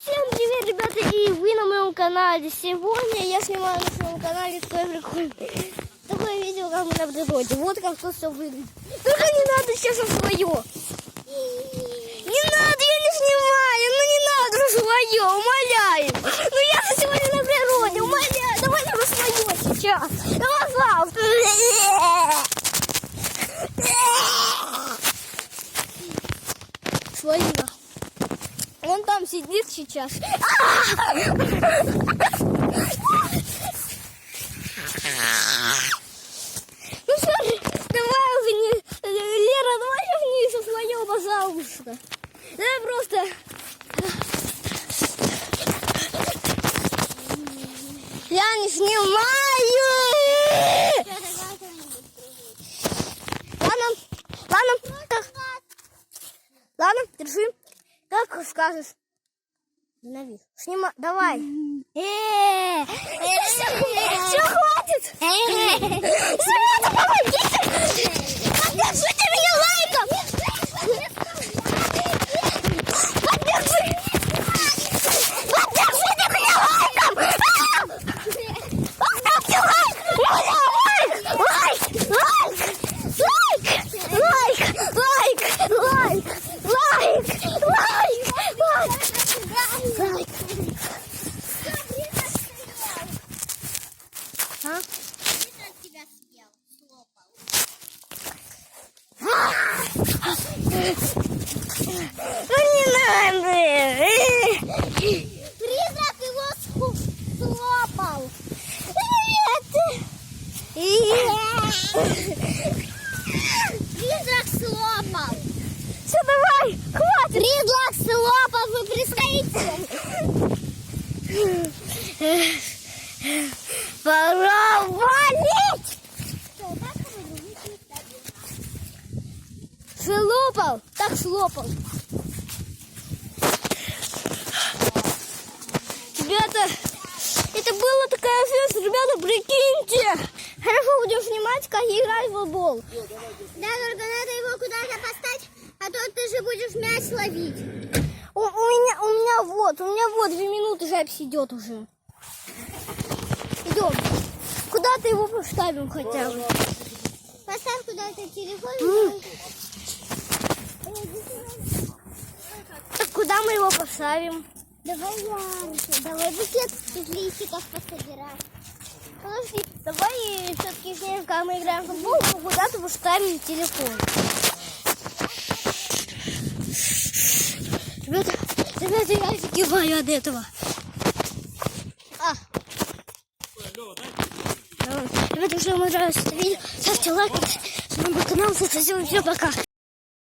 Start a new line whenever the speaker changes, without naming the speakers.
Всем привет, ребята, и вы на моем канале. Сегодня я снимаю на своем канале такое прикольное такое видео, как мы на природе. Вот как тут все выглядит. Только не надо сейчас свое. Не надо, я не снимаю, ну не надо свое, умоляю. Ну я же сегодня на природе, умоляю, давайте вы свое сейчас. Давай, пожалуйста. Свое. Он там сидит сейчас. Ну смотри, давай уже не... Лера, давай сейчас не свое, пожалуйста. Давай просто... Я не снимаю! Ладно, держи. Как скажешь? Навис. Снимай, давай. Все, хватит. Ребята, помогите. Поддержите меня лайком. Поддержите меня лайком. Поставьте Призрак его слопал. Призрак слопал. Все, давай, хватит. Призрак слопал, вы представите? Пора валить. Слопал, так слопал. Ребята, это была такая фест, ребята, прикиньте. Хорошо, будем снимать, как играть в футбол. Да, только надо его куда-то поставить, а то ты же будешь мяч ловить. У меня вот 2 минуты запись идет уже. Идем. Куда-то его поставим хотя бы. Поставь куда-то телефон. Так куда мы его поставим? Давай ярче, давай букет из листиков пособирать. Подожди, давай все-таки снимем, когда мы играем в футбол, куда-то поставим телефон. Ребята, я офигеваю от этого. Ребята, если вам нравится это видео, ставьте лайк, с нами канал, всем пока.